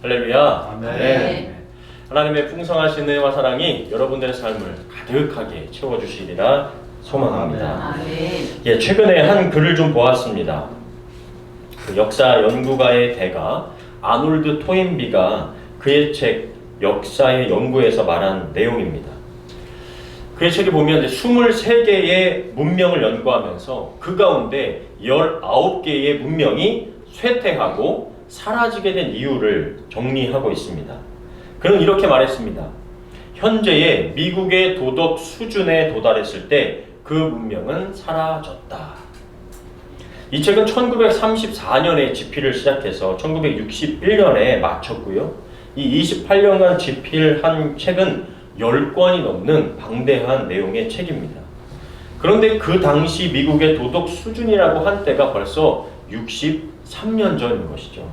할렐루야. 아멘. 네. 하나님의 풍성하신 은혜와 사랑이 여러분들의 삶을 가득하게 채워주시리라 소망합니다. 예, 최근에 한 글을 좀 보았습니다. 그 역사 연구가의 대가 아놀드 토인비가 그의 책 역사의 연구에서 말한 내용입니다. 그의 책을 보면 23개의 문명을 연구하면서 그 가운데 19개의 문명이 쇠퇴하고 사라지게 된 이유를 정리하고 있습니다. 그는 이렇게 말했습니다. 현재의 미국의 도덕 수준에 도달했을 때 그 문명은 사라졌다. 이 책은 1934년에 집필을 시작해서 1961년에 마쳤고요. 이 28년간 집필한 책은 10권이 넘는 방대한 내용의 책입니다. 그런데 그 당시 미국의 도덕 수준이라고 한 때가 벌써 63년 전인 것이죠.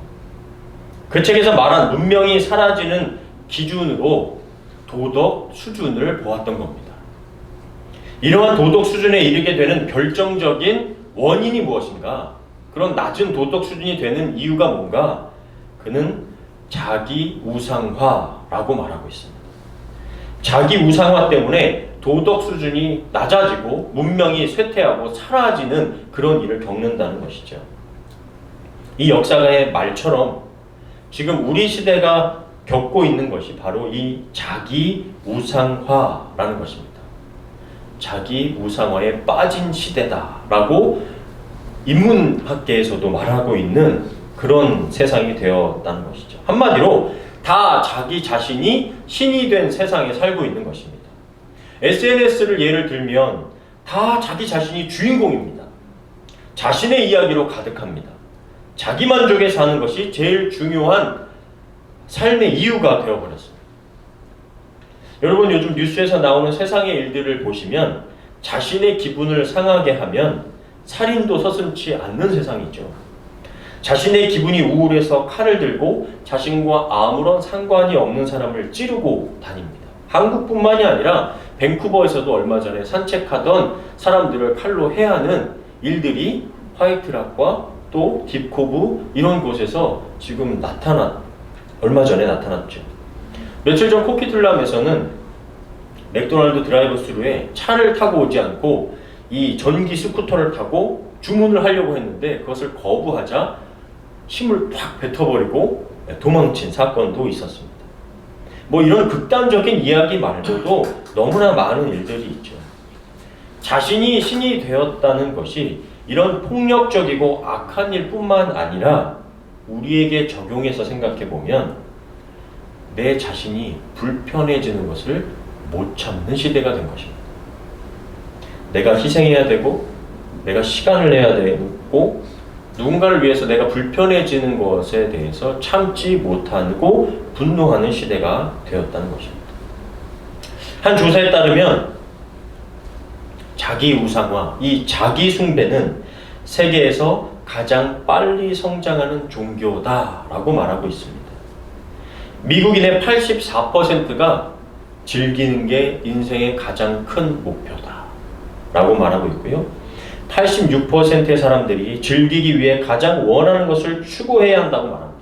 그 책에서 말한 문명이 사라지는 기준으로 도덕 수준을 보았던 겁니다. 이러한 도덕 수준에 이르게 되는 결정적인 원인이 무엇인가? 그런 낮은 도덕 수준이 되는 이유가 뭔가? 그는 자기 우상화라고 말하고 있습니다. 자기 우상화 때문에 도덕 수준이 낮아지고 문명이 쇠퇴하고 사라지는 그런 일을 겪는다는 것이죠. 이 역사가의 말처럼 지금 우리 시대가 겪고 있는 것이 바로 이 자기 우상화라는 것입니다. 자기 우상화에 빠진 시대다라고 인문학계에서도 말하고 있는 그런 세상이 되었다는 것이죠. 한마디로 다 자기 자신이 신이 된 세상에 살고 있는 것입니다. SNS를 예를 들면 다 자기 자신이 주인공입니다. 자신의 이야기로 가득합니다. 자기 만족에 사는 것이 제일 중요한 삶의 이유가 되어버렸습니다. 여러분 요즘 뉴스에서 나오는 세상의 일들을 보시면 자신의 기분을 상하게 하면 살인도 서슴지 않는 세상이죠. 자신의 기분이 우울해서 칼을 들고 자신과 아무런 상관이 없는 사람을 찌르고 다닙니다. 한국뿐만이 아니라 밴쿠버에서도 얼마 전에 산책하던 사람들을 칼로 해하는 일들이 화이트락과 또 딥코브 이런 곳에서 지금 얼마 전에 나타났죠. 며칠 전 코키틀람에서는 맥도날드 드라이브스루에 차를 타고 오지 않고 이 전기 스쿠터를 타고 주문을 하려고 했는데 그것을 거부하자 힘을 팍 뱉어버리고 도망친 사건도 있었습니다. 뭐 이런 극단적인 이야기 말고도 너무나 많은 일들이 있죠. 자신이 신이 되었다는 것이 이런 폭력적이고 악한 일뿐만 아니라 우리에게 적용해서 생각해 보면 내 자신이 불편해지는 것을 못 참는 시대가 된 것입니다. 내가 희생해야 되고 내가 시간을 내야 되고 누군가를 위해서 내가 불편해지는 것에 대해서 참지 못하고 분노하는 시대가 되었다는 것입니다. 한 조사에 따르면 자기 우상화, 이 자기 숭배는 세계에서 가장 빨리 성장하는 종교다라고 말하고 있습니다. 미국인의 84%가 즐기는 게 인생의 가장 큰 목표다라고 말하고 있고요. 86%의 사람들이 즐기기 위해 가장 원하는 것을 추구해야 한다고 말합니다.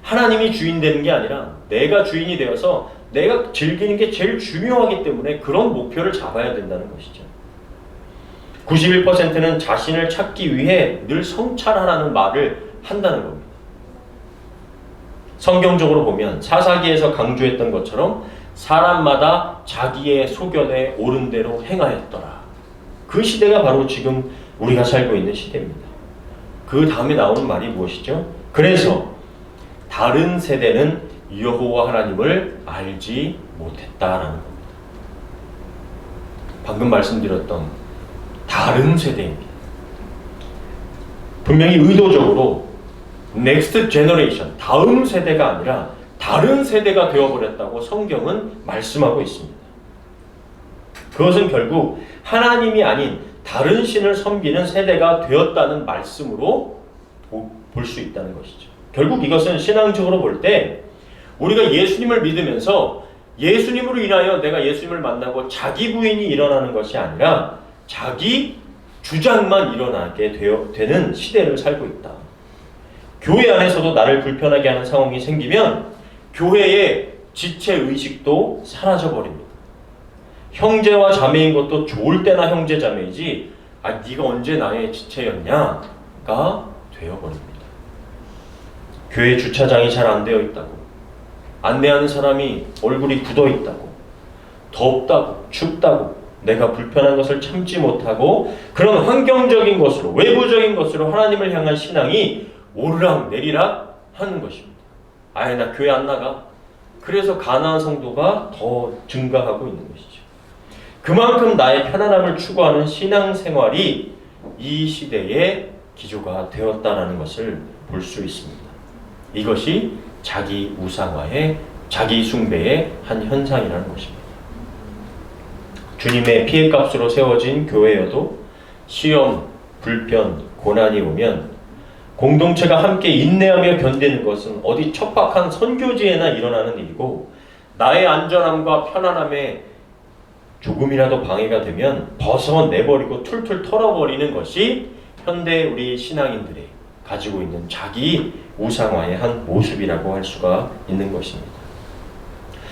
하나님이 주인 되는 게 아니라 내가 주인이 되어서 내가 즐기는 게 제일 중요하기 때문에 그런 목표를 잡아야 된다는 것이죠. 91%는 자신을 찾기 위해 늘 성찰하라는 말을 한다는 겁니다. 성경적으로 보면 사사기에서 강조했던 것처럼 사람마다 자기의 소견에 옳은 대로 행하였더라. 그 시대가 바로 지금 우리가 살고 있는 시대입니다. 그 다음에 나오는 말이 무엇이죠? 그래서 다른 세대는 여호와 하나님을 알지 못했다라는 겁니다. 방금 말씀드렸던 다른 세대입니다. 분명히 의도적으로 넥스트 제너레이션, 다음 세대가 아니라 다른 세대가 되어버렸다고 성경은 말씀하고 있습니다. 그것은 결국 하나님이 아닌 다른 신을 섬기는 세대가 되었다는 말씀으로 볼 수 있다는 것이죠. 결국 이것은 신앙적으로 볼 때 우리가 예수님을 믿으면서 예수님으로 인하여 내가 예수님을 만나고 자기 부인이 일어나는 것이 아니라 자기 주장만 일어나게 되는 시대를 살고 있다. 교회 안에서도 나를 불편하게 하는 상황이 생기면 교회의 지체의식도 사라져버립니다. 형제와 자매인 것도 좋을 때나 형제 자매이지 네가 언제 나의 지체였냐가 되어버립니다. 교회 주차장이 잘 안 되어 있다고, 안내하는 사람이 얼굴이 굳어 있다고, 덥다고 춥다고 내가 불편한 것을 참지 못하고 그런 환경적인 것으로, 외부적인 것으로 하나님을 향한 신앙이 오르락 내리락 하는 것입니다. 나 교회 안 나가. 그래서 가난한 성도가 더 증가하고 있는 것이죠. 그만큼 나의 편안함을 추구하는 신앙생활이 이 시대의 기조가 되었다는 것을 볼 수 있습니다. 이것이 자기 우상화의, 자기 숭배의 한 현상이라는 것입니다. 주님의 피해값으로 세워진 교회여도 시험, 불편, 고난이 오면 공동체가 함께 인내하며 견디는 것은 어디 척박한 선교지에나 일어나는 일이고, 나의 안전함과 편안함에 조금이라도 방해가 되면 벗어내버리고 툴툴 털어버리는 것이 현대 우리 신앙인들의 가지고 있는 자기 우상화의 한 모습이라고 할 수가 있는 것입니다.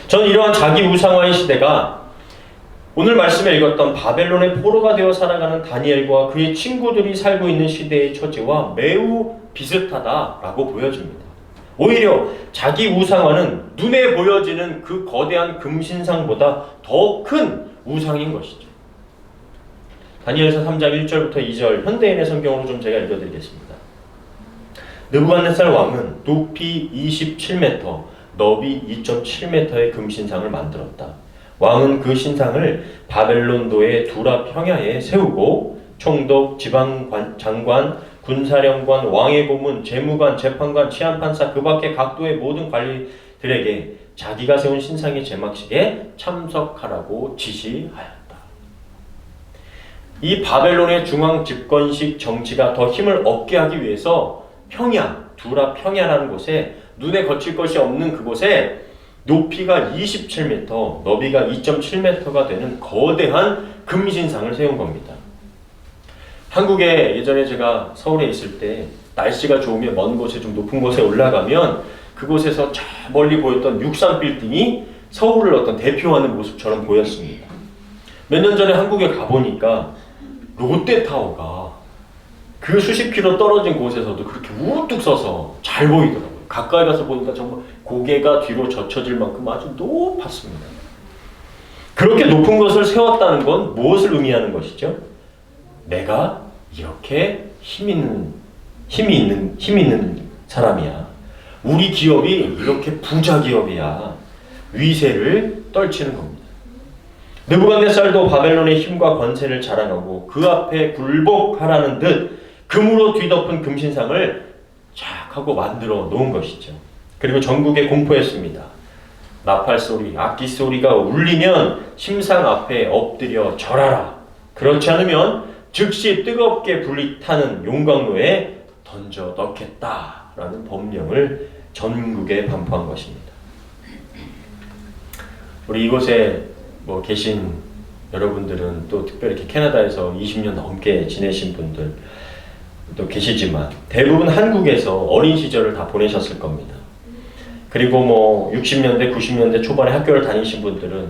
저는 이러한 자기 우상화의 시대가 오늘 말씀에 읽었던 바벨론의 포로가 되어 살아가는 다니엘과 그의 친구들이 살고 있는 시대의 처지와 매우 비슷하다라고 보여집니다. 오히려 자기 우상화는 눈에 보여지는 그 거대한 금신상보다 더 큰 우상인 것이죠. 다니엘서 3장 1절부터 2절 현대인의 성경으로 좀 제가 읽어드리겠습니다. 느부갓네살 왕은 높이 27m, 넓이 2.7m의 금신상을 만들었다. 왕은 그 신상을 바벨론도의 두라 평야에 세우고 총독, 지방장관, 군사령관, 왕의 고문, 재무관, 재판관, 치안판사 그 밖의 각도의 모든 관리들에게 자기가 세운 신상의 제막식에 참석하라고 지시하였다. 이 바벨론의 중앙 집권식 정치가 더 힘을 얻게 하기 위해서 평야, 두라 평야라는 곳에 눈에 거칠 것이 없는 그곳에 높이가 27m, 너비가 2.7m가 되는 거대한 금신상을 세운 겁니다. 한국에 예전에 제가 서울에 있을 때 날씨가 좋으면 먼 곳에 좀 높은 곳에 올라가면 그곳에서 저 멀리 보였던 63 빌딩이 서울을 어떤 대표하는 모습처럼 보였습니다. 몇 년 전에 한국에 가보니까 롯데타워가 그 수십 킬로 떨어진 곳에서도 그렇게 우뚝 서서 잘 보이더라고요. 가까이 가서 보니까 정말 고개가 뒤로 젖혀질 만큼 아주 높았습니다. 그렇게 높은 것을 세웠다는 건 무엇을 의미하는 것이죠? 내가 이렇게 힘 있는 사람이야. 우리 기업이 이렇게 부자 기업이야. 위세를 떨치는 겁니다. 느부갓네살도 바벨론의 힘과 권세를 자랑하고 그 앞에 굴복하라는 듯 금으로 뒤덮은 금신상을 쫙 하고 만들어 놓은 것이죠. 그리고 전국에 공포했습니다. 나팔 소리, 악기 소리가 울리면 심상 앞에 엎드려 절하라. 그렇지 않으면 즉시 뜨겁게 불이 타는 용광로에 던져 넣겠다라는 법령을 전국에 반포한 것입니다. 우리 이곳에 계신 여러분들은 또 특별히 이렇게 캐나다에서 20년 넘게 지내신 분들 또 계시지만 대부분 한국에서 어린 시절을 다 보내셨을 겁니다. 그리고 60년대, 90년대 초반에 학교를 다니신 분들은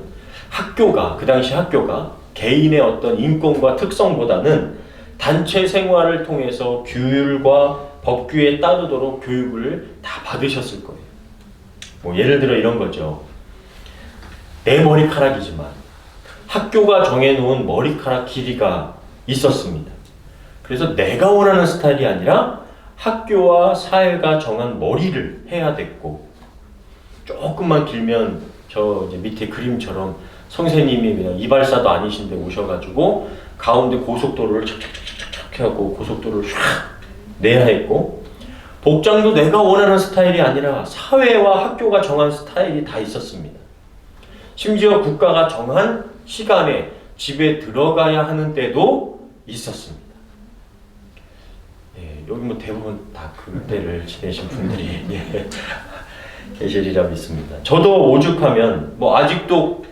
그 당시 학교가 개인의 어떤 인권과 특성보다는 단체 생활을 통해서 규율과 법규에 따르도록 교육을 다 받으셨을 거예요. 예를 들어 이런 거죠. 내 머리카락이지만 학교가 정해놓은 머리카락 길이가 있었습니다. 그래서 내가 원하는 스타일이 아니라 학교와 사회가 정한 머리를 해야 됐고, 조금만 길면 저 이제 밑에 그림처럼 선생님이 그냥 이발사도 아니신데 오셔가지고 가운데 고속도로를 착착착착 하고 고속도로를 샥 내야 했고, 복장도 내가 원하는 스타일이 아니라 사회와 학교가 정한 스타일이 다 있었습니다. 심지어 국가가 정한 시간에 집에 들어가야 하는 때도 있었습니다. 여기 대부분 다 그때를 지내신 분들이 계시리라 믿습니다. 저도 오죽하면 아직도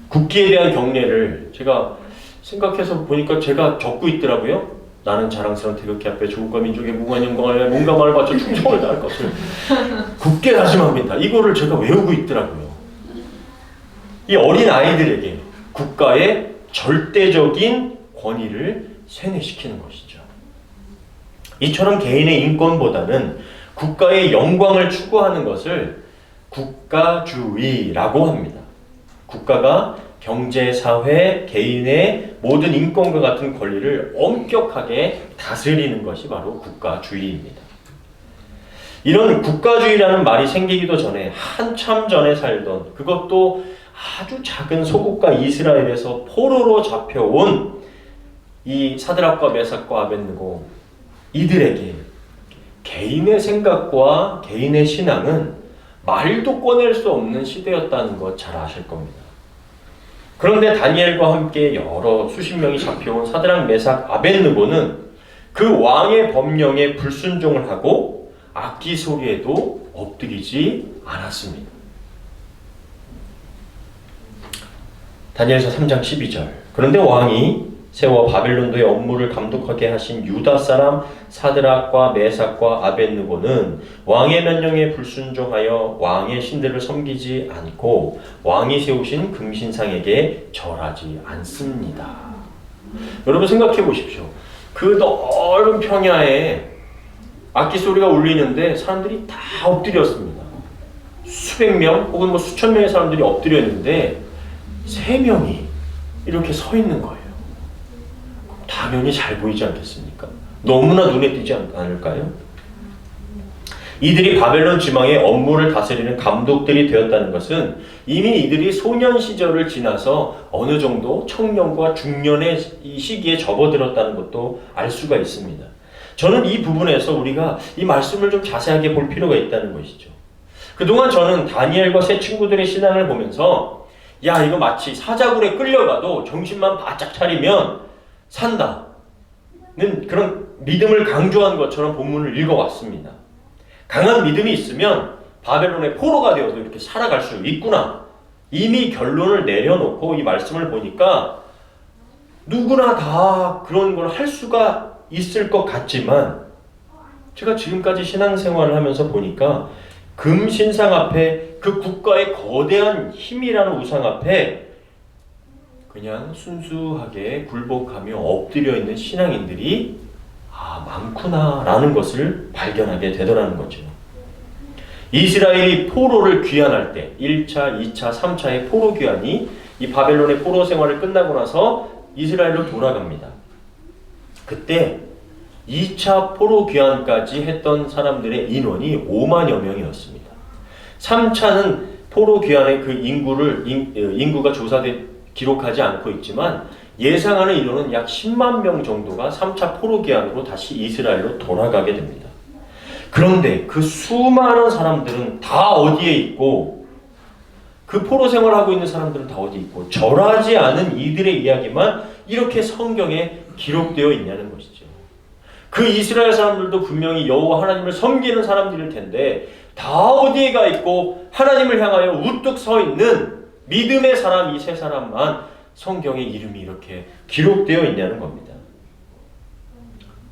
국기에 대한 경례를 제가 생각해서 보니까 제가 적고 있더라고요. 나는 자랑스러운 태극기 앞에 조국과 민족의 무궁한 영광을 몸과 마음을 바쳐 충성을 다할 것을 굳게 다짐합니다. 이거를 제가 외우고 있더라고요. 이 어린 아이들에게 국가의 절대적인 권위를 세뇌시키는 것이죠. 이처럼 개인의 인권보다는 국가의 영광을 추구하는 것을 국가주의라고 합니다. 국가가 경제, 사회, 개인의 모든 인권과 같은 권리를 엄격하게 다스리는 것이 바로 국가주의입니다. 이런 국가주의라는 말이 생기기도 전에 한참 전에 살던, 그것도 아주 작은 소국가 이스라엘에서 포로로 잡혀온 이 사드락과 메삭과 아벳느고, 이들에게 개인의 생각과 개인의 신앙은 말도 꺼낼 수 없는 시대였다는 것 잘 아실 겁니다. 그런데 다니엘과 함께 여러 수십 명이 잡혀온 사드락, 메삭, 아벳느고는 그 왕의 법령에 불순종을 하고 악기 소리에도 엎드리지 않았습니다. 다니엘서 3장 12절. 그런데 왕이 세워 바벨론도의 업무를 감독하게 하신 유다 사람 사드락과 메삭과 아벳느고는 왕의 명령에 불순종하여 왕의 신들을 섬기지 않고 왕이 세우신 금신상에게 절하지 않습니다. 여러분 생각해 보십시오. 그 넓은 평야에 악기 소리가 울리는데 사람들이 다 엎드렸습니다. 수백 명 혹은 수천 명의 사람들이 엎드렸는데 3명이 이렇게 서 있는 거예요. 당연히 잘 보이지 않겠습니까? 너무나 눈에 띄지 않을까요? 이들이 바벨론 지방의 업무를 다스리는 감독들이 되었다는 것은 이미 이들이 소년 시절을 지나서 어느 정도 청년과 중년의 이 시기에 접어들었다는 것도 알 수가 있습니다. 저는 이 부분에서 우리가 이 말씀을 좀 자세하게 볼 필요가 있다는 것이죠. 그동안 저는 다니엘과 새 친구들의 신앙을 보면서 야, 이거 마치 사자굴에 끌려가도 정신만 바짝 차리면 산다는 그런 믿음을 강조한 것처럼 본문을 읽어왔습니다. 강한 믿음이 있으면 바벨론의 포로가 되어도 이렇게 살아갈 수 있구나. 이미 결론을 내려놓고 이 말씀을 보니까 누구나 다 그런 걸 할 수가 있을 것 같지만 제가 지금까지 신앙생활을 하면서 보니까 금신상 앞에 그 국가의 거대한 힘이라는 우상 앞에 그냥 순수하게 굴복하며 엎드려 있는 신앙인들이 많구나 라는 것을 발견하게 되더라는 거죠. 이스라엘이 포로를 귀환할 때 1차, 2차, 3차의 포로 귀환이 이 바벨론의 포로 생활을 끝나고 나서 이스라엘로 돌아갑니다. 그때 2차 포로 귀환까지 했던 사람들의 인원이 5만여 명이었습니다. 3차는 포로 귀환의 그 인구가 기록하지 않고 있지만 예상하는 인원은 약 10만 명 정도가 3차 포로 귀환으로 다시 이스라엘로 돌아가게 됩니다. 그런데 그 수많은 사람들은 다 어디에 있고 그 포로 생활하고 있는 사람들은 다 어디 있고 절하지 않은 이들의 이야기만 이렇게 성경에 기록되어 있냐는 것이죠. 그 이스라엘 사람들도 분명히 여호와 하나님을 섬기는 사람들일 텐데 다 어디에 가 있고 하나님을 향하여 우뚝 서 있는 믿음의 사람 이 세 사람만 성경에 이름이 이렇게 기록되어 있냐는 겁니다.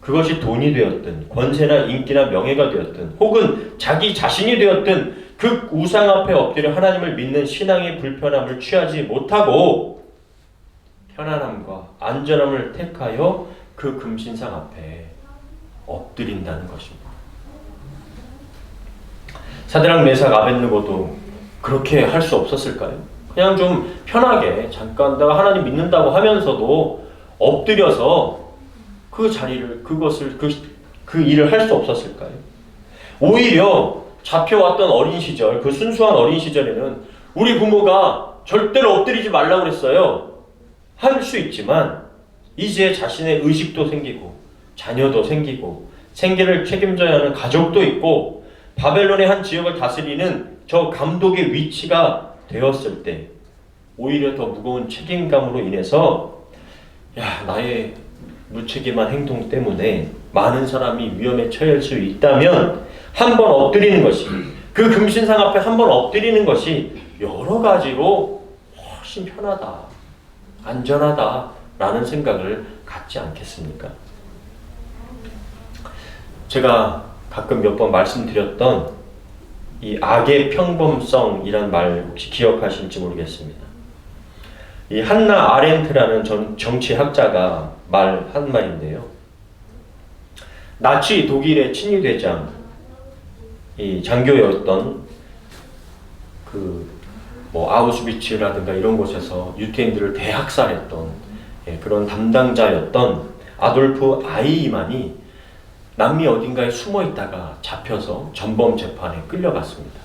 그것이 돈이 되었든 권세나 인기나 명예가 되었든 혹은 자기 자신이 되었든 그 우상 앞에 엎드려 하나님을 믿는 신앙의 불편함을 취하지 못하고 편안함과 안전함을 택하여 그 금신상 앞에 엎드린다는 것입니다. 사드락, 메삭, 아벳느고도 그렇게 할 수 없었을까요? 그냥 좀 편하게 잠깐 내가 하나님 믿는다고 하면서도 엎드려서 그 자리를 그 일을 할 수 없었을까요? 오히려 잡혀왔던 어린 시절, 그 순수한 어린 시절에는 우리 부모가 절대로 엎드리지 말라고 그랬어요. 할 수 있지만 이제 자신의 의식도 생기고 자녀도 생기고 생계를 책임져야 하는 가족도 있고 바벨론의 한 지역을 다스리는 저 감독의 위치가 되었을 때 오히려 더 무거운 책임감으로 인해서 나의 무책임한 행동 때문에 많은 사람이 위험에 처할 수 있다면 한번 엎드리는 것이 그 금신상 앞에 한번 엎드리는 것이 여러 가지로 훨씬 편하다, 안전하다라는 생각을 갖지 않겠습니까? 제가 가끔 몇 번 말씀드렸던 이 악의 평범성이란 말 혹시 기억하실지 모르겠습니다. 이 한나 아렌트라는 정치학자가 한 말인데요. 나치 독일의 친위대장, 이 장교였던 아우슈비츠라든가 이런 곳에서 유태인들을 대학살했던 그런 담당자였던 아돌프 아이히만이 남미 어딘가에 숨어 있다가 잡혀서 전범 재판에 끌려갔습니다.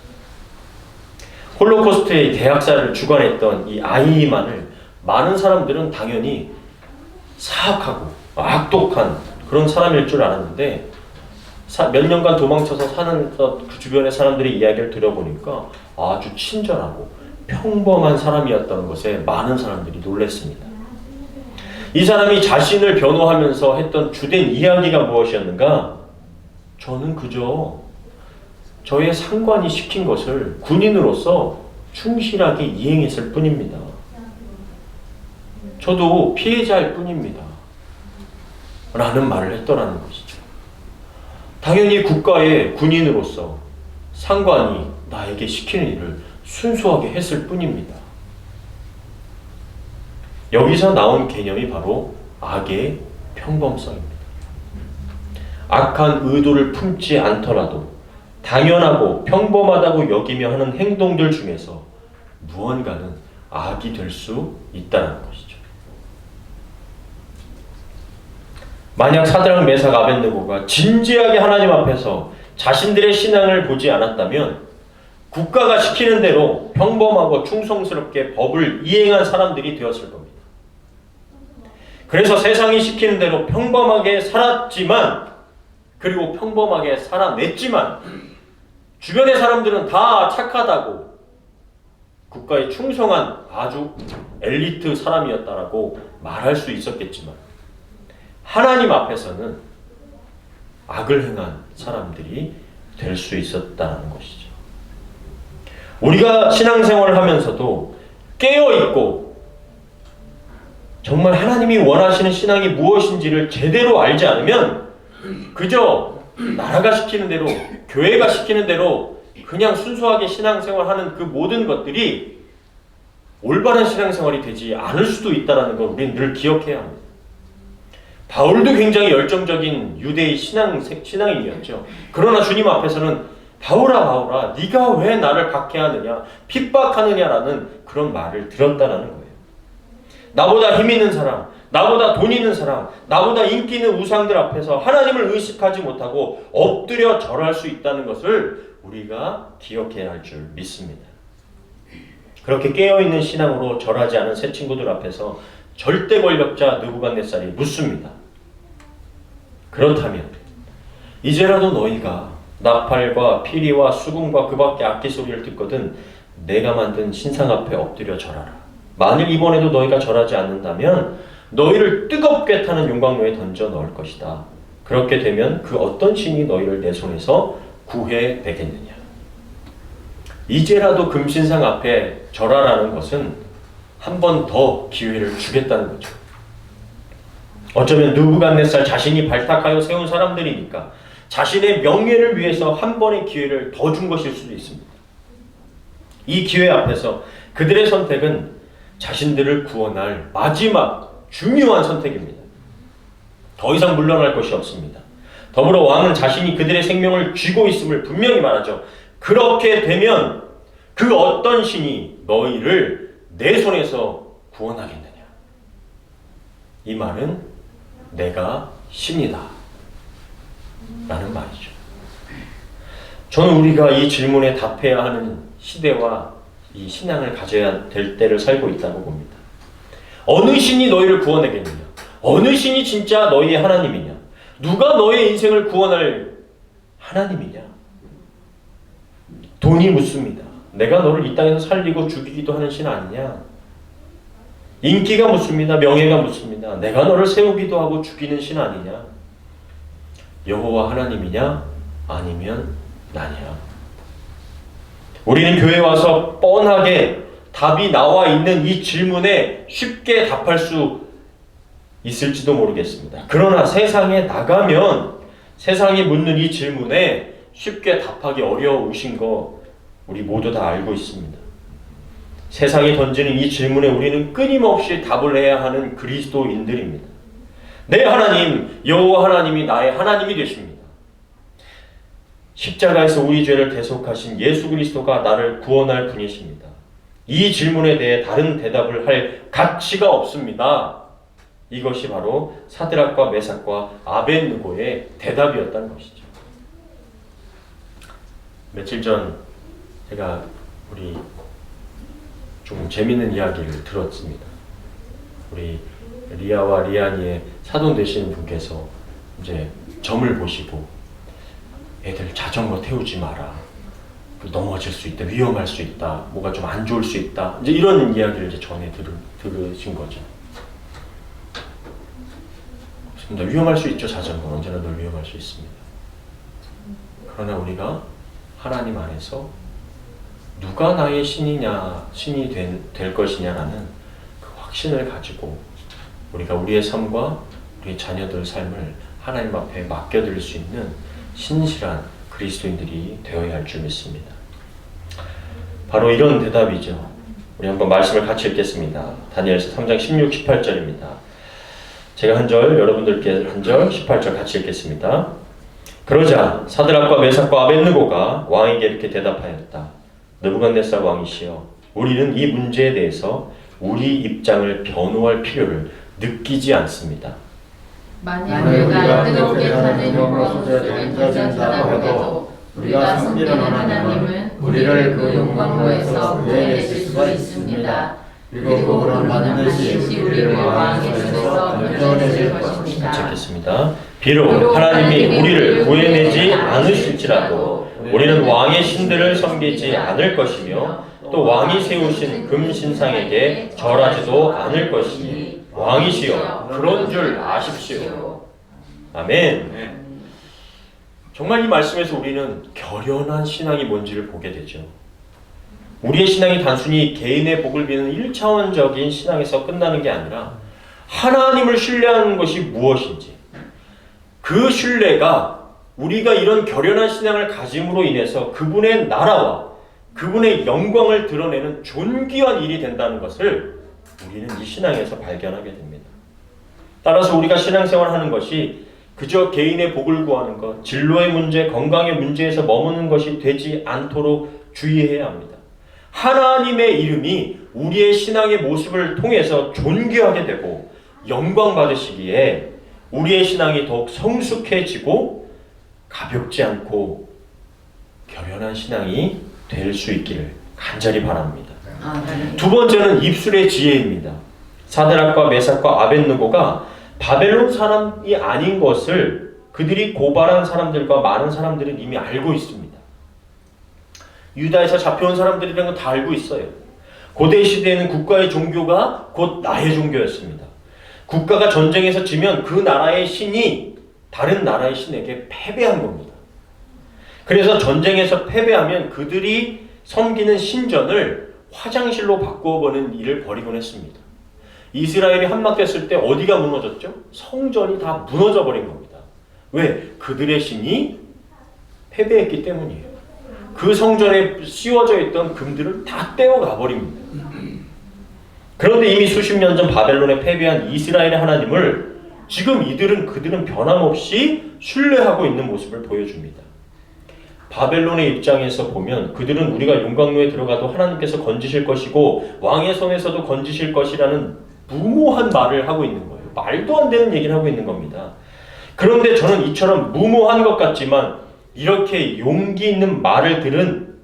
홀로코스트의 대학살을 주관했던 이 아이히만을 많은 사람들은 당연히 사악하고 악독한 그런 사람일 줄 알았는데 몇 년간 도망쳐서 사는 그 주변의 사람들의 이야기를 들어보니까 아주 친절하고 평범한 사람이었다는 것에 많은 사람들이 놀랐습니다. 이 사람이 자신을 변호하면서 했던 주된 이야기가 무엇이었는가? 저는 그저 저의 상관이 시킨 것을 군인으로서 충실하게 이행했을 뿐입니다. 저도 피해자일 뿐입니다. 라는 말을 했더라는 것이죠. 당연히 국가의 군인으로서 상관이 나에게 시키는 일을 순수하게 했을 뿐입니다. 여기서 나온 개념이 바로 악의 평범성입니다. 악한 의도를 품지 않더라도 당연하고 평범하다고 여기며 하는 행동들 중에서 무언가는 악이 될 수 있다는 것이죠. 만약 사드락 메삭 아벳느고가 진지하게 하나님 앞에서 자신들의 신앙을 보지 않았다면 국가가 시키는 대로 평범하고 충성스럽게 법을 이행한 사람들이 되었을 겁니다. 그래서 세상이 시키는 대로 평범하게 살았지만, 그리고 평범하게 살아냈지만 주변의 사람들은 다 착하다고 국가에 충성한 아주 엘리트 사람이었다라고 말할 수 있었겠지만 하나님 앞에서는 악을 행한 사람들이 될 수 있었다는 것이죠. 우리가 신앙생활을 하면서도 깨어있고 정말 하나님이 원하시는 신앙이 무엇인지를 제대로 알지 않으면 그저 나라가 시키는 대로, 교회가 시키는 대로 그냥 순수하게 신앙생활하는 그 모든 것들이 올바른 신앙생활이 되지 않을 수도 있다는 걸 우리는 늘 기억해야 합니다. 바울도 굉장히 열정적인 유대의 신앙인이었죠. 그러나 주님 앞에서는 바울아 네가 왜 나를 박해하느냐, 핍박하느냐라는 그런 말을 들었다라는 거예요. 나보다 힘 있는 사람, 나보다 돈 있는 사람, 나보다 인기 있는 우상들 앞에서 하나님을 의식하지 못하고 엎드려 절할 수 있다는 것을 우리가 기억해야 할 줄 믿습니다. 그렇게 깨어있는 신앙으로 절하지 않은 새 친구들 앞에서 절대 권력자 느부갓네살이 묻습니다. 그렇다면 이제라도 너희가 나팔과 피리와 수금과 그 밖에 악기 소리를 듣거든 내가 만든 신상 앞에 엎드려 절하라. 만일 이번에도 너희가 절하지 않는다면 너희를 뜨겁게 타는 용광로에 던져 넣을 것이다. 그렇게 되면 그 어떤 신이 너희를 내 손에서 구해내겠느냐. 이제라도 금신상 앞에 절하라는 것은 한 번 더 기회를 주겠다는 거죠. 어쩌면 느부갓네살 자신이 발탁하여 세운 사람들이니까 자신의 명예를 위해서 한 번의 기회를 더 준 것일 수도 있습니다. 이 기회 앞에서 그들의 선택은 자신들을 구원할 마지막 중요한 선택입니다. 더 이상 물러날 것이 없습니다. 더불어 왕은 자신이 그들의 생명을 쥐고 있음을 분명히 말하죠. 그렇게 되면 그 어떤 신이 너희를 내 손에서 구원하겠느냐. 이 말은 내가 신이다 라는 말이죠. 저는 우리가 이 질문에 답해야 하는 시대와 이 신앙을 가져야 될 때를 살고 있다고 봅니다. 어느 신이 너희를 구원하겠느냐? 어느 신이 진짜 너희의 하나님이냐? 누가 너의 인생을 구원할 하나님이냐? 돈이 묻습니다. 내가 너를 이 땅에서 살리고 죽이기도 하는 신 아니냐? 인기가 묻습니다. 명예가 묻습니다. 내가 너를 세우기도 하고 죽이는 신 아니냐? 여호와 하나님이냐? 아니면 나냐? 우리는 교회에 와서 뻔하게 답이 나와 있는 이 질문에 쉽게 답할 수 있을지도 모르겠습니다. 그러나 세상에 나가면 세상이 묻는 이 질문에 쉽게 답하기 어려우신 거 우리 모두 다 알고 있습니다. 세상이 던지는 이 질문에 우리는 끊임없이 답을 해야 하는 그리스도인들입니다. 내 하나님, 여호와 하나님이 나의 하나님이 되십니다. 십자가에서 우리 죄를 대속하신 예수 그리스도가 나를 구원할 분이십니다. 이 질문에 대해 다른 대답을 할 가치가 없습니다. 이것이 바로 사드락과 메삭과 아벳느고의 대답이었다는 것이죠. 며칠 전 제가 우리 좀 재밌는 이야기를 들었습니다. 우리 리아와 리안이의 사돈 되시는 분께서 이제 점을 보시고 애들 자전거 태우지 마라. 넘어질 수 있다. 위험할 수 있다. 뭐가 좀 안 좋을 수 있다. 이제 이런 이야기를 이제 전에 들으신 거죠. 그렇습니다. 위험할 수 있죠. 자전거 언제나 늘 위험할 수 있습니다. 그러나 우리가 하나님 안에서 누가 나의 신이 될 것이냐라는 그 확신을 가지고 우리가 우리의 삶과 우리 자녀들 삶을 하나님 앞에 맡겨드릴 수 있는 신실한 그리스도인들이 되어야 할 줄 믿습니다. 바로 이런 대답이죠. 우리 한번 말씀을 같이 읽겠습니다. 다니엘서 3장 16, 18절입니다. 제가 한 절, 여러분들께 한 절, 18절 같이 읽겠습니다. 그러자 사드락과 메삭과 아벳느고가 왕에게 이렇게 대답하였다. 느부갓네살 왕이시여, 우리는 이 문제에 대해서 우리 입장을 변호할 필요를 느끼지 않습니다. 만약 우리가 뜨겁게 타는 영광 속에 던져진다고 우리가 섬기는 하나님은 우리를 그 영광로에서 구해내실 수가 있습니다. 그리고 그는 반드시 우리를 왕의 손에서 건져내실 것입니다. 찾겠습니다. 비록 하나님이 우리를 구해내지 않으실지라도 우리는 왕의 신들을 섬기지 않을 것이며 또 왕이 세우신 금신상에게 절하지도 않을 것이니 왕이시여 그런 줄 아십시오. 아멘. 정말 이 말씀에서 우리는 결연한 신앙이 뭔지를 보게 되죠. 우리의 신앙이 단순히 개인의 복을 비는 1차원적인 신앙에서 끝나는 게 아니라 하나님을 신뢰하는 것이 무엇인지, 그 신뢰가 우리가 이런 결연한 신앙을 가짐으로 인해서 그분의 나라와 그분의 영광을 드러내는 존귀한 일이 된다는 것을 우리는 이 신앙에서 발견하게 됩니다. 따라서 우리가 신앙생활하는 것이 그저 개인의 복을 구하는 것, 진로의 문제, 건강의 문제에서 머무는 것이 되지 않도록 주의해야 합니다. 하나님의 이름이 우리의 신앙의 모습을 통해서 존귀하게 되고 영광 받으시기에 우리의 신앙이 더욱 성숙해지고 가볍지 않고 결연한 신앙이 될 수 있기를 간절히 바랍니다. 두 번째는 입술의 지혜입니다. 사드락과 메삭과 아벳느고가 바벨론 사람이 아닌 것을 그들이 고발한 사람들과 많은 사람들은 이미 알고 있습니다. 유다에서 잡혀온 사람들이라는 건 다 알고 있어요. 고대 시대에는 국가의 종교가 곧 나의 종교였습니다. 국가가 전쟁에서 지면 그 나라의 신이 다른 나라의 신에게 패배한 겁니다. 그래서 전쟁에서 패배하면 그들이 섬기는 신전을 화장실로 바꾸어보는 일을 벌이곤 했습니다. 이스라엘이 함락됐을 때 어디가 무너졌죠? 성전이 다 무너져 버린 겁니다. 왜? 그들의 신이 패배했기 때문이에요. 그 성전에 씌워져 있던 금들을 다 떼어가 버립니다. 그런데 이미 수십 년 전 바벨론에 패배한 이스라엘의 하나님을 지금 그들은 변함없이 신뢰하고 있는 모습을 보여줍니다. 바벨론의 입장에서 보면 그들은 우리가 용광로에 들어가도 하나님께서 건지실 것이고 왕의 손에서도 건지실 것이라는 무모한 말을 하고 있는 거예요. 말도 안 되는 얘기를 하고 있는 겁니다. 그런데 저는 이처럼 무모한 것 같지만 이렇게 용기 있는 말을 들은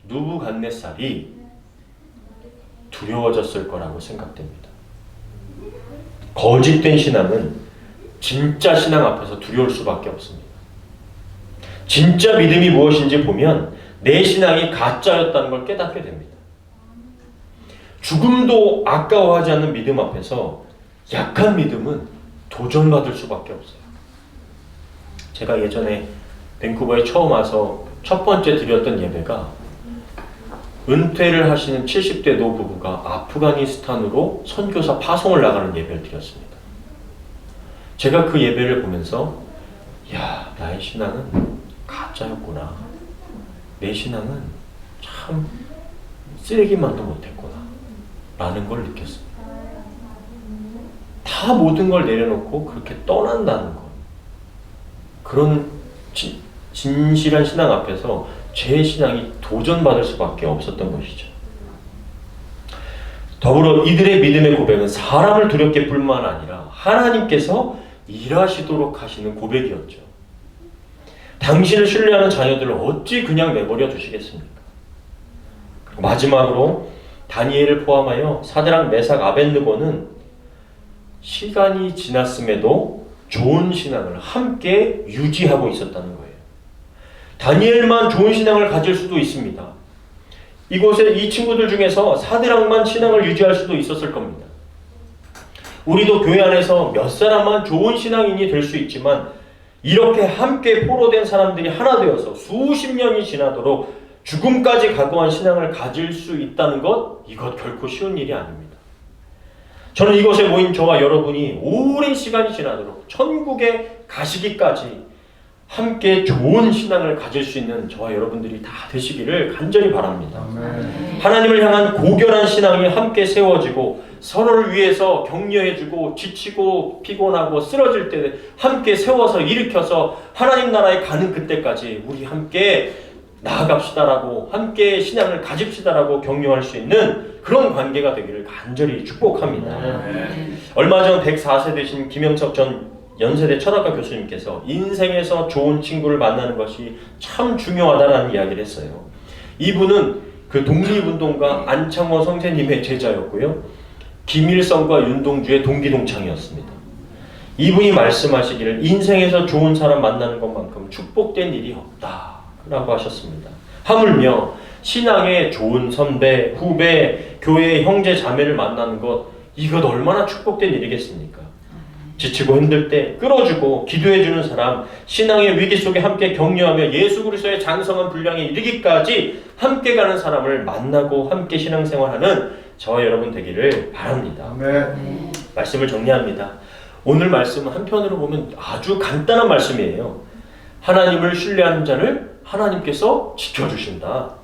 느부갓네살이 두려워졌을 거라고 생각됩니다. 거짓된 신앙은 진짜 신앙 앞에서 두려울 수밖에 없습니다. 진짜 믿음이 무엇인지 보면 내 신앙이 가짜였다는 걸 깨닫게 됩니다. 죽음도 아까워하지 않는 믿음 앞에서 약한 믿음은 도전받을 수밖에 없어요. 제가 예전에 밴쿠버에 처음 와서 첫 번째 드렸던 예배가 은퇴를 하시는 70대 노부부가 아프가니스탄으로 선교사 파송을 나가는 예배를 드렸습니다. 제가 그 예배를 보면서 야, 나의 신앙은 가짜였구나. 내 신앙은 참 쓰레기만도 못했구나 라는 걸 느꼈습니다. 다 모든 걸 내려놓고 그렇게 떠난다는 것, 그런 진실한 신앙 앞에서 제 신앙이 도전받을 수밖에 없었던 것이죠. 더불어 이들의 믿음의 고백은 사람을 두렵게 뿐만 아니라 하나님께서 일하시도록 하시는 고백이었죠. 당신을 신뢰하는 자녀들을 어찌 그냥 내버려 두시겠습니까? 그리고 마지막으로 다니엘을 포함하여 사드락, 메삭, 아벳느고는 시간이 지났음에도 좋은 신앙을 함께 유지하고 있었다는 거예요. 다니엘만 좋은 신앙을 가질 수도 있습니다. 이곳에 이 친구들 중에서 사드락만 신앙을 유지할 수도 있었을 겁니다. 우리도 교회 안에서 몇 사람만 좋은 신앙인이 될 수 있지만 이렇게 함께 포로된 사람들이 하나 되어서 수십 년이 지나도록 죽음까지 각오한 신앙을 가질 수 있다는 것, 이것 결코 쉬운 일이 아닙니다. 저는 이곳에 모인 저와 여러분이 오랜 시간이 지나도록 천국에 가시기까지 함께 좋은 신앙을 가질 수 있는 저와 여러분들이 다 되시기를 간절히 바랍니다. 아멘. 하나님을 향한 고결한 신앙이 함께 세워지고 서로를 위해서 격려해주고 지치고 피곤하고 쓰러질 때 함께 세워서 일으켜서 하나님 나라에 가는 그때까지 우리 함께 나아갑시다라고, 함께 신앙을 가집시다라고 격려할 수 있는 그런 관계가 되기를 간절히 축복합니다. 얼마 전 104세 되신 김영석 전 연세대 철학과 교수님께서 인생에서 좋은 친구를 만나는 것이 참 중요하다라는 이야기를 했어요. 이분은 그 독립운동가 안창호 선생님의 제자였고요, 김일성과 윤동주의 동기동창이었습니다. 이분이 말씀하시기를 인생에서 좋은 사람 만나는 것만큼 축복된 일이 없다라고 하셨습니다. 하물며 신앙의 좋은 선배, 후배, 교회의 형제 자매를 만나는 것, 이것 얼마나 축복된 일이겠습니까? 지치고 힘들 때 끌어주고 기도해주는 사람, 신앙의 위기 속에 함께 격려하며 예수 그리스도의 장성한 분량에 이르기까지 함께 가는 사람을 만나고 함께 신앙생활하는 저와 여러분 되기를 바랍니다. 아멘. 말씀을 정리합니다. 오늘 말씀은 한편으로 보면 아주 간단한 말씀이에요. 하나님을 신뢰하는 자를 하나님께서 지켜주신다.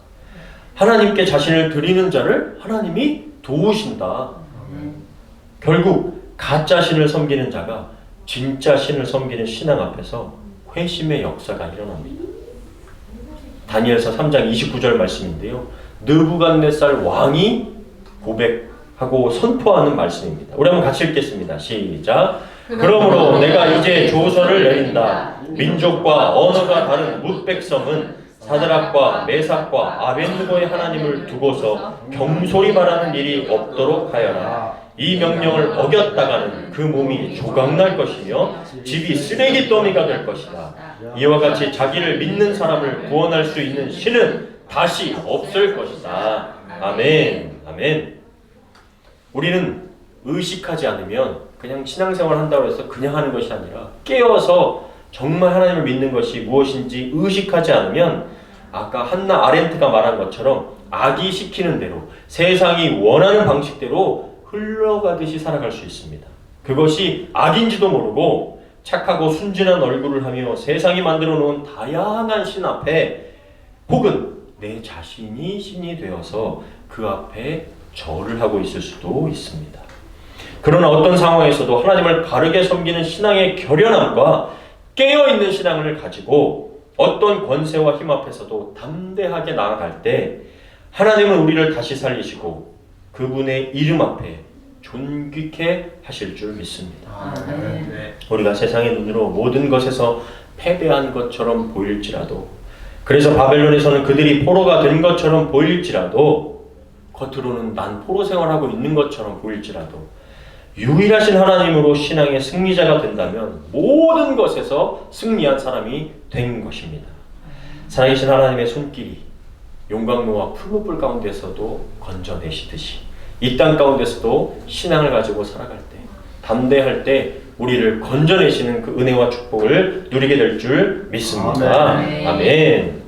하나님께 자신을 드리는 자를 하나님이 도우신다. 결국 가짜 신을 섬기는 자가 진짜 신을 섬기는 신앙 앞에서 회심의 역사가 일어납니다. 다니엘서 3장 29절 말씀인데요, 느부갓네살 왕이 고백하고 선포하는 말씀입니다. 우리 한번 같이 읽겠습니다. 시작. 그러므로 내가 이제 조서를 내린다. 민족과 언어가 다른 뭇 백성은 사드락과 메삭과 아벳느고의 하나님을 두고서 경솔히 말하는 일이 없도록 하여라. 이 명령을 어겼다가는 그 몸이 조각날 것이며 집이 쓰레기 더미가 될 것이다. 이와 같이 자기를 믿는 사람을 구원할 수 있는 신은 다시 없을 것이다. 아멘. 아멘. 우리는 의식하지 않으면 그냥 신앙생활 한다고 해서 그냥 하는 것이 아니라 깨어서 정말 하나님을 믿는 것이 무엇인지 의식하지 않으면 아까 한나 아렌트가 말한 것처럼 악이 시키는 대로, 세상이 원하는 방식대로 흘러가듯이 살아갈 수 있습니다. 그것이 악인지도 모르고 착하고 순진한 얼굴을 하며 세상이 만들어 놓은 다양한 신 앞에, 혹은 내 자신이 신이 되어서 그 앞에 절을 하고 있을 수도 있습니다. 그러나 어떤 상황에서도 하나님을 바르게 섬기는 신앙의 결연함과 깨어있는 신앙을 가지고 어떤 권세와 힘 앞에서도 담대하게 나아갈 때 하나님은 우리를 다시 살리시고 그분의 이름 앞에 존귀케 하실 줄 믿습니다. 우리가 세상의 눈으로 모든 것에서 패배한 것처럼 보일지라도, 그래서 바벨론에서는 그들이 포로가 된 것처럼 보일지라도, 겉으로는 난 포로 생활하고 있는 것처럼 보일지라도 유일하신 하나님으로 신앙의 승리자가 된다면 모든 것에서 승리한 사람이 된 것입니다. 살아계신 하나님의 손길이 용광로와 풀무불 가운데서도 건져내시듯이 이 땅 가운데서도 신앙을 가지고 살아갈 때, 담대할 때 우리를 건져내시는 그 은혜와 축복을 누리게 될 줄 믿습니다. 아멘. 아멘.